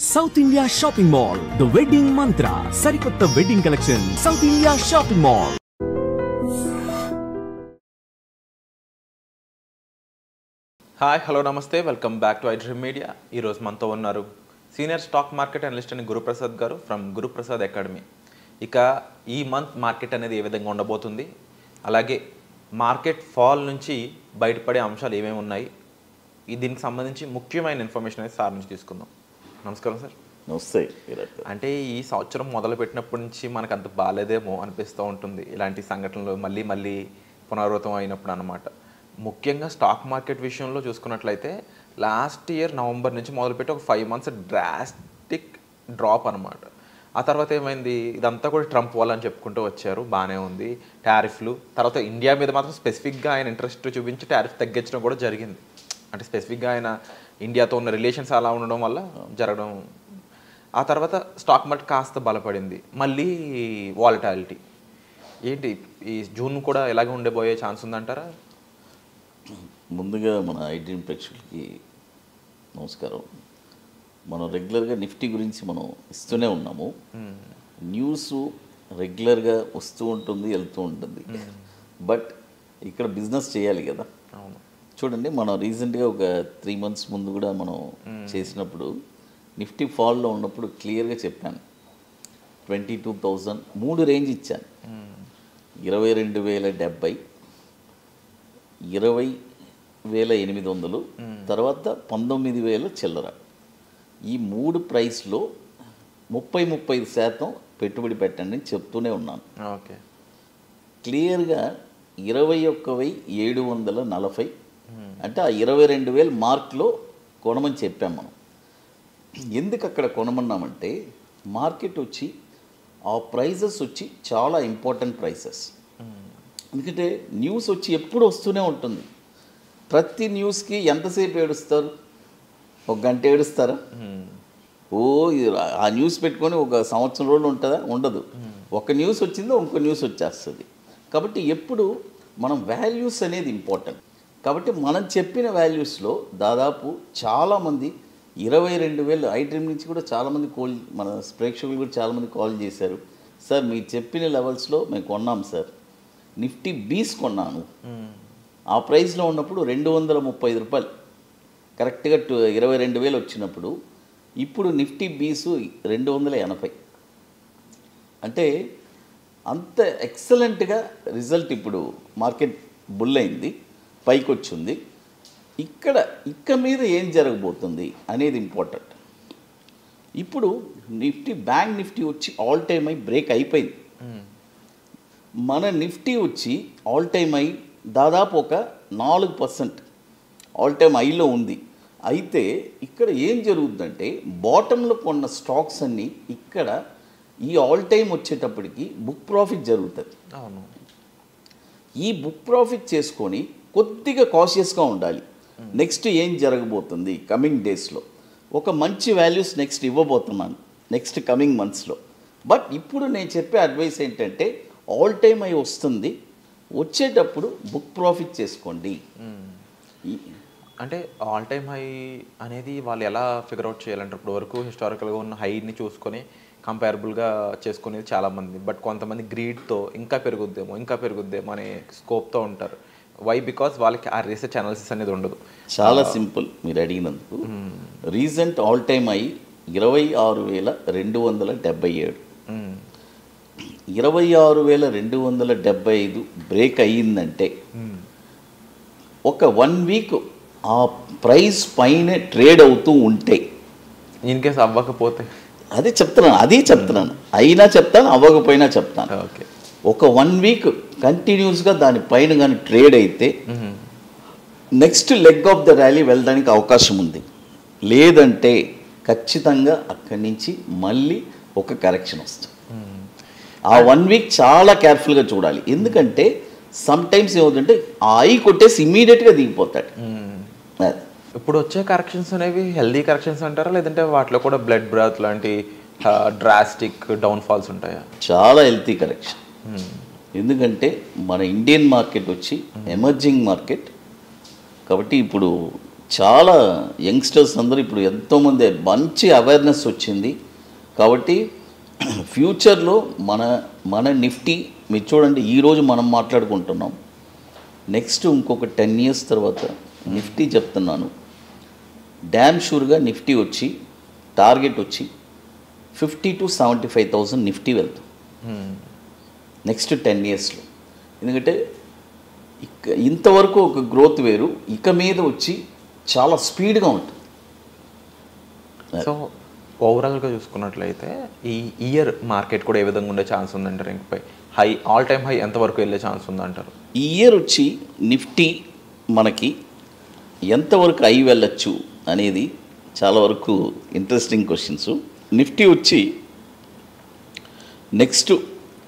South India Shopping Mall, The Wedding Mantra, Sarikotta Wedding Collection, South India Shopping Mall. Hi hello నమస్తే welcome back to iDream media. ఈరోజు మనతో ఉన్నారు senior stock market analyst అని గురుప్రసాద్ గారు from Guruprasad academy. ఇక ఈ month market అనేది ఏ విధంగా ఉండబోతుంది, అలాగే మార్కెట్ ఫాల్ నుంచి బయటపడే అంశాలు ఏమేమి ఉన్నాయి, దీనికి సంబంధించి ముఖ్యమైన ఇన్ఫర్మేషన్ అనేది సార్ నుంచి తీసుకుందాం. నమస్కారం సార్. నమస్తే. అంటే ఈ సంవత్సరం మొదలు పెట్టినప్పటి నుంచి మనకు అంత బాగాలేదేమో అనిపిస్తూ ఉంటుంది, ఇలాంటి సంఘటనలు మళ్ళీ పునరావృతం అయినప్పుడు అన్నమాట. ముఖ్యంగా స్టాక్ మార్కెట్ విషయంలో చూసుకున్నట్లయితే లాస్ట్ ఇయర్ నవంబర్ నుంచి మొదలుపెట్టి ఒక 5 months డ్రాస్టిక్ డ్రాప్ అనమాట. ఆ తర్వాత ఏమైంది, ఇదంతా కూడా ట్రంప్ వల్ల అని చెప్పుకుంటూ వచ్చారు, బాగానే ఉంది. టారిఫ్లు తర్వాత ఇండియా మీద మాత్రం స్పెసిఫిక్గా ఆయన ఇంట్రెస్ట్ చూపించి టారిఫ్ తగ్గించడం కూడా జరిగింది. అంటే స్పెసిఫిక్గా ఆయన ఇండియాతో ఉన్న రిలేషన్స్ అలా ఉండడం వల్ల జరగడం. ఆ తర్వాత స్టాక్ మార్కెట్ కాస్త బలపడింది, మళ్ళీ వాలటాలిటీ. ఏంటి ఈ జూన్ కూడా ఇలాగే ఉండబోయే ఛాన్స్ ఉందంటారా? ముందుగా మన iDream ప్రేక్షకులకి నమస్కారం. మనం రెగ్యులర్గా నిఫ్టీ గురించి మనం ఇస్తూనే ఉన్నాము. న్యూస్ రెగ్యులర్గా వస్తూ ఉంటుంది, వెళ్తూ ఉంటుంది. బట్ ఇక్కడ బిజినెస్ చేయాలి కదా. అవును. చూడండి, మనం రీసెంట్గా ఒక 3 months ముందు కూడా మనం చేసినప్పుడు నిఫ్టీ ఫాల్లో ఉన్నప్పుడు క్లియర్గా చెప్పాను, 22,000 3 రేంజ్ ఇచ్చాను. 22,070, 20,800, తర్వాత 19,000 చిల్లర. ఈ 3 ప్రైస్లో 30-35% పెట్టుబడి పెట్టండి అని చెప్తూనే ఉన్నాను. ఓకే. క్లియర్గా 21,740 అంటే ఆ 22,000 మార్క్లో కొనమని చెప్పాం మనం. ఎందుకు అక్కడ కొనమన్నామంటే మార్కెట్ వచ్చి ఆ ప్రైజెస్ వచ్చి చాలా ఇంపార్టెంట్ ప్రైసెస్. ఎందుకంటే న్యూస్ వచ్చి ఎప్పుడు వస్తూనే ఉంటుంది. ప్రతి న్యూస్కి ఎంతసేపు ఏడుస్తారు? 1 గంట ఏడుస్తారా? ఆ న్యూస్ పెట్టుకొని ఒక సంవత్సరం రోజులు ఉంటుందా? ఉండదు. ఒక న్యూస్ వచ్చిందో ఇంకో న్యూస్ వచ్చేస్తుంది. కాబట్టి ఎప్పుడు మనం వాల్యూస్ అనేది ఇంపార్టెంట్. కాబట్టి మనం చెప్పిన వాల్యూస్లో దాదాపు చాలామంది 22,000 iDream నుంచి కూడా చాలామంది మన ప్రేక్షకులు కూడా చాలామంది కాల్ చేశారు. సార్ మీరు చెప్పిన లెవెల్స్లో మేము కొన్నాం సార్, నిఫ్టీ బీస్ కొన్నాను, ఆ ప్రైస్లో ఉన్నప్పుడు 235 రూపాయలు కరెక్ట్గా 22,000 వచ్చినప్పుడు, ఇప్పుడు నిఫ్టీ బీసు 280. అంటే అంత ఎక్సలెంట్గా రిజల్ట్. ఇప్పుడు మార్కెట్ బుల్ అయింది, పైకి వచ్చింది. ఇక్క మీద ఏం జరగబోతుంది అనేది ఇంపార్టెంట్. ఇప్పుడు బ్యాంక్ నిఫ్టీ వచ్చి ఆల్ టైమ్ హై బ్రేక్ అయిపోయింది. మన నిఫ్టీ వచ్చి ఆల్ టైమ్ హై దాదాపు ఒక 4% ఆల్ టైమ్ హైలో ఉంది. అయితే ఇక్కడ ఏం జరుగుతుందంటే బాటంలో కొన్న స్టాక్స్ అన్నీ ఇక్కడ ఈ ఆల్ టైమ్ వచ్చేటప్పటికి బుక్ ప్రాఫిట్ జరుగుతుంది. అవును. ఈ బుక్ ప్రాఫిట్ చేసుకొని కొద్దిగా కాషియస్గా ఉండాలి. నెక్స్ట్ ఏం జరగబోతుంది కమింగ్ డేస్లో, ఒక మంచి వాల్యూస్ నెక్స్ట్ ఇవ్వబోతున్నాను నెక్స్ట్ కమింగ్ మంత్స్లో. బట్ ఇప్పుడు నేను చెప్పే అడ్వైస్ ఏంటంటే ఆల్ టైమ్ హై వస్తుంది, వచ్చేటప్పుడు బుక్ ప్రాఫిట్ చేసుకోండి. అంటే ఆల్ టైమ్ హై అనేది వాళ్ళు ఎలా ఫిగర్ అవుట్ చేయాలంటారు? ఇప్పుడు వరకు హిస్టారికల్గా ఉన్న హైని చూసుకొని కంపేరబుల్గా చేసుకునేది చాలామంది. బట్ కొంతమంది గ్రీడ్తో ఇంకా పెరుగుద్దేమో అనే స్కోప్తో ఉంటారు. వై? బికాస్ వాళ్ళకి ఆ రీసెర్చ్ అనాలిసిస్ అనేది ఉండదు. చాలా సింపుల్ మీరు అడిగినందుకు. Recent all time high 26,277, 26,275 break అయ్యిందంటే ఒక 1 week ఆ ప్రైస్ పైన ట్రేడ్ అవుతూ ఉంటే, ఇన్ కేస్ అవ్వకపోతే అదే చెప్తున్నాను, అయినా చెప్తాను, అవ్వకపోయినా చెప్తాను. ఓకే. ఒక 1 week కంటిన్యూస్గా దానిపైన కానీ ట్రేడ్ అయితే next leg of the rally వెళ్ళడానికి అవకాశం ఉంది. లేదంటే ఖచ్చితంగా అక్కడి నుంచి మళ్ళీ ఒక కరెక్షన్ వస్తుంది. ఆ 1 week చాలా కేర్ఫుల్గా చూడాలి. ఎందుకంటే సమ్ టైమ్స్ ఏమవుతుందంటే ఆ ఐ కొట్టేసి ఇమీడియట్గా దిగిపోతాడు. ఇప్పుడు వచ్చే కరెక్షన్స్ అనేవి హెల్దీ కరెక్షన్స్ అంటారా, లేదంటే వాటిలో కూడా బ్లడ్ బ్రాత్ లాంటి డ్రాస్టిక్ డౌన్ఫాల్స్ ఉంటాయా? చాలా హెల్తీ కరెక్షన్. ఎందుకంటే మన ఇండియన్ మార్కెట్ వచ్చి ఎమర్జింగ్ మార్కెట్ కాబట్టి ఇప్పుడు చాలా యంగ్స్టర్స్ అందరూ ఇప్పుడు ఎంతోమంది మంచి అవేర్నెస్ వచ్చింది. కాబట్టి ఫ్యూచర్లో మన నిఫ్టీ మీరు చూడండి, ఈరోజు మనం మాట్లాడుకుంటున్నాం, నెక్స్ట్ ఇంకొక 10 years తర్వాత నిఫ్టీ చెప్తున్నాను, డ్యామ్ షూర్గా నిఫ్టీ వచ్చి టార్గెట్ వచ్చి 50,000 to 75,000 నిఫ్టీ వెళ్తాం నెక్స్ట్ 10 yearsలో. ఎందుకంటే ఇంతవరకు ఒక గ్రోత్ వేరు, ఇక మీద వచ్చి చాలా స్పీడ్గా ఉంటుంది. సో ఓవరాల్గా చూసుకున్నట్లయితే ఈ ఇయర్ మార్కెట్ కూడా ఏ విధంగా ఉండే ఛాన్స్ ఉందంటారు? ఇంకపై హై ఆల్ టైమ్ హై ఎంతవరకు వెళ్ళే ఛాన్స్ ఉందంటారు? ఈ ఇయర్ వచ్చి నిఫ్టీ మనకి ఎంతవరకు హై వెళ్ళచ్చు అనేది చాలా వరకు ఇంట్రెస్టింగ్ క్వశ్చన్స్. నిఫ్టీ వచ్చి నెక్స్ట్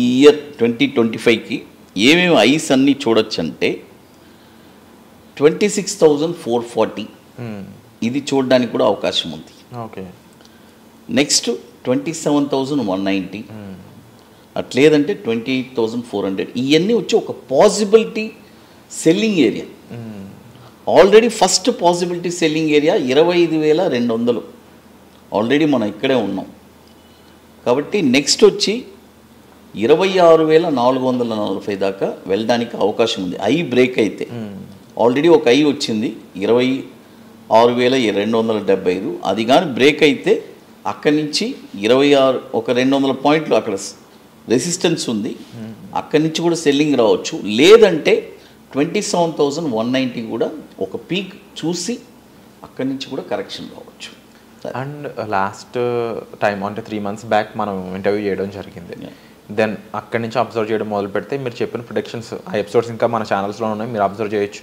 ఈ ఇయర్ 2025కి ఏమేమి ఐస్ అన్నీ చూడొచ్చు అంటే 26,440 ఇది చూడడానికి కూడా అవకాశం ఉంది. ఓకే. నెక్స్ట్ 27,190 అట్లేదంటే 28,400 ఇవన్నీ వచ్చి ఒక possibility selling area. Already first possibility selling area 25,200 already మనం ఇక్కడే ఉన్నాం. కాబట్టి నెక్స్ట్ వచ్చి 26,440 దాకా వెళ్ళడానికి అవకాశం ఉంది. ఐ బ్రేక్ అయితే ఆల్రెడీ ఒక ఐ వచ్చింది 26,275, అది కానీ బ్రేక్ అయితే అక్కడి నుంచి 26 ఒక 200 పాయింట్లు అక్కడ రెసిస్టెన్స్ ఉంది, అక్కడి నుంచి కూడా సెల్లింగ్ రావచ్చు. లేదంటే 27,190 కూడా ఒక పీక్ చూసి అక్కడి నుంచి కూడా కరెక్షన్ రావచ్చు. అండ్ లాస్ట్ టైం అంటే 3 months బ్యాక్ మనం ఇంటర్వ్యూ చేయడం జరిగింది. దెన్ అక్కడి నుంచి అబ్జర్వ్ చేయడం మొదలు పెడితే మీరు చెప్పిన ప్రొడిక్షన్స్ ఆ ఎపిసోడ్స్ ఇంకా మన ఛానల్స్లో ఉన్నాయి, మీరు అబ్జర్వ్ చేయొచ్చు.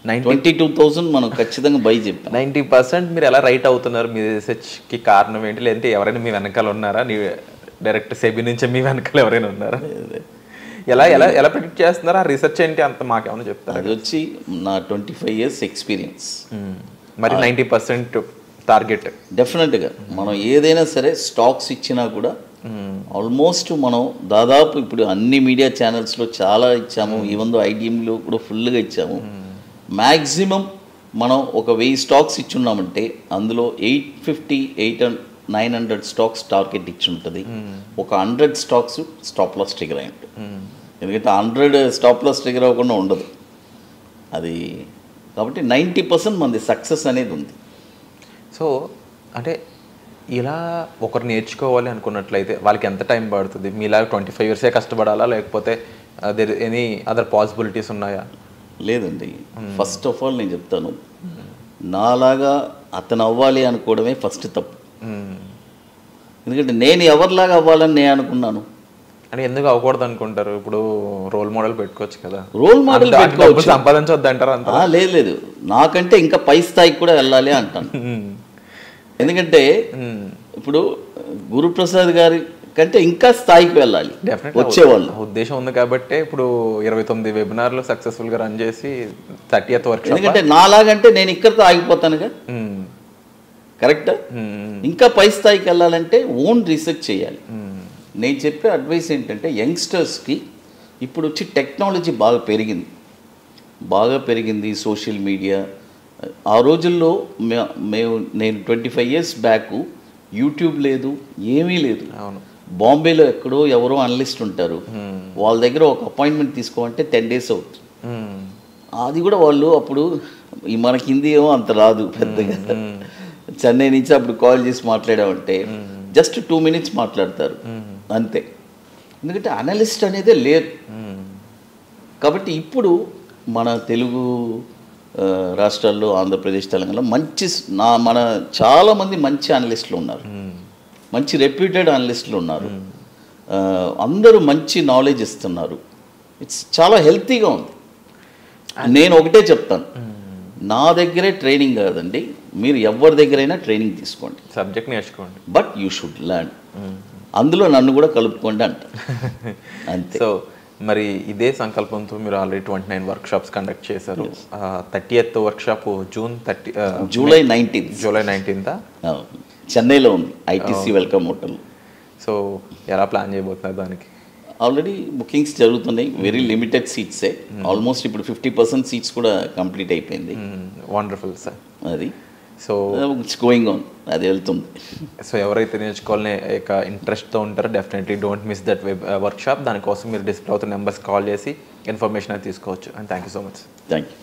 22,000 మనం ఖచ్చితంగా బై చెప్పాం. 90% మీరు ఎలా రైట్ అవుతున్నారు? మీ రీసెర్చ్కి కారణం ఏంటి? లేదంటే ఎవరైనా మీ వెనకాల ఉన్నారా? డైరెక్ట్ సెబీ నుంచే మీ వెనకాల ఎవరైనా ఉన్నారా? ఎలా ఎలా ఎలా ప్రిడిక్ట్ చేస్తున్నారా? ఆ రీసెర్చ్ ఏంటి అంత మాకేమైనా చెప్తారా? అది వచ్చి నా 25 years ఎక్స్పీరియన్స్. మరి 90% టార్గెట్ డెఫినెట్గా మనం ఏదైనా సరే స్టాక్స్ ఇచ్చినా కూడా ఆల్మోస్ట్ మనం దాదాపు ఇప్పుడు అన్ని మీడియా ఛానల్స్లో చాలా ఇచ్చాము, ఈవెన్ దో ఐడిఎంలో కూడా ఫుల్గా ఇచ్చాము. మ్యాక్సిమం మనం ఒక 1000 స్టాక్స్ ఇచ్చున్నామంటే అందులో 850-900 స్టాక్స్ టార్గెట్ ఇచ్చి ఉంటుంది. ఒక 100 స్టాక్స్ స్టాప్ లాస్ ట్రిగర్ అయి ఉంటుంది. ఎందుకంటే 100 స్టాప్ లాస్ ట్రిగర్ అవ్వకుండా ఉండదు అది. కాబట్టి 90% మంది సక్సెస్ అనేది ఉంది. సో అంటే ఇలా ఒకరు నేర్చుకోవాలి అనుకున్నట్లయితే వాళ్ళకి ఎంత టైం పడుతుంది? మీలాగా 25 years కష్టపడాలా, లేకపోతే దేర్ ఎనీ అదర్ పాసిబిలిటీస్ ఉన్నాయా? లేదండి. ఫస్ట్ ఆఫ్ ఆల్ నేను చెప్తాను, నాలాగా అతను అవ్వాలి అనుకోవడమే ఫస్ట్ తప్పు. ఎందుకంటే నేను ఎవరిలాగా అవ్వాలని నేను అనుకున్నాను. అంటే ఎందుకు అవ్వకూడదు అనుకుంటారు? ఇప్పుడు రోల్ మోడల్ పెట్టుకోవచ్చు కదా. రోల్ మోడల్ పెట్టుకోవచ్చు, సంపాదించవద్దు అంటారు అంత? లేదు, నాకంటే ఇంకా పై స్థాయికి కూడా వెళ్ళాలి అంటాను. ఎందుకంటే ఇప్పుడు గురుప్రసాద్ గారి కంటే ఇంకా స్థాయికి వెళ్ళాలి వచ్చేవాళ్ళు. ఉద్దేశం ఉంది కాబట్టి ఇప్పుడు 29 వెబినార్లు సక్సెస్ఫుల్ గా రన్ చేసి 30th వర్క్. ఎందుకంటే నాలాగంటే నేను ఇక్కడితో ఆగిపోతానుగా. కరెక్టా? ఇంకా పై స్థాయికి వెళ్ళాలంటే ఓన్ రీసెర్చ్ చేయాలి. నేను చెప్పే అడ్వైస్ ఏంటంటే యంగ్స్టర్స్కి ఇప్పుడు వచ్చి టెక్నాలజీ బాగా పెరిగింది, సోషల్ మీడియా. ఆ రోజుల్లో నేను 25 years బ్యాక్ యూట్యూబ్ లేదు, ఏమీ లేదు. అవును. బాంబేలో ఎక్కడో ఎవరో అనలిస్ట్ ఉంటారు, వాళ్ళ దగ్గర ఒక అపాయింట్మెంట్ తీసుకోవాలంటే 10 days అవుతుంది. అది కూడా వాళ్ళు అప్పుడు మనకి హిందీ ఏమో అంత రాదు పెద్దగా. చెన్నై నుంచి అప్పుడు కాల్ చేసి మాట్లాడామంటే జస్ట్ 2 minutes మాట్లాడతారు అంతే. ఎందుకంటే అనలిస్ట్ అనేదే లేదు. కాబట్టి ఇప్పుడు మన తెలుగు రాష్ట్రాల్లో, ఆంధ్రప్రదేశ్, తెలంగాణలో మన చాలామంది మంచి అనలిస్టులు ఉన్నారు, మంచి రెప్యూటెడ్ అనలిస్టులు ఉన్నారు. అందరూ మంచి నాలెడ్జ్ ఇస్తున్నారు. ఇట్స్ చాలా హెల్తీగా ఉంది. నేను ఒకటే చెప్తాను, నా దగ్గరే ట్రైనింగ్ కాదండి, మీరు ఎవరి దగ్గరైనా ట్రైనింగ్ తీసుకోండి, సబ్జెక్ట్ నేర్చుకోండి, బట్ యూ షుడ్ లెర్న్. అందులో నన్ను కూడా కలుపుకోండి అంట అంతే. సో మరి ఇదే సంకల్పంతో మీరు ఆల్రెడీ 29 వర్క్షాప్స్ కండక్ట్ చేశారు. 30th workshop July 19th. July 19th చెన్నైలో ఉంది, ఐటీసీ వెల్కమ్ హోటల్. సో ఎలా ప్లాన్ చేయబోతున్నారు దానికి? ఆల్రెడీ బుకింగ్స్ జరుగుతున్నాయి, వెరీ లిమిటెడ్ సీట్సే. ఆల్మోస్ట్ ఇప్పుడు 50% సీట్స్ కూడా కంప్లీట్ అయిపోయింది. Wonderful sir. అది సో ఇట్స్ గోయింగ్ ఆన్, అది వెళ్తుంది. సో ఎవరైతే నేర్చుకోవాలని ఇంట్రెస్ట్తో ఉంటారో definitely don't miss that work shop. దానికోసం మీరు డిస్ప్లే అవుతున్న నెంబర్స్ కాల్ చేసి ఇన్ఫర్మేషన్ అది తీసుకోవచ్చు. And thank you so much. Thank you.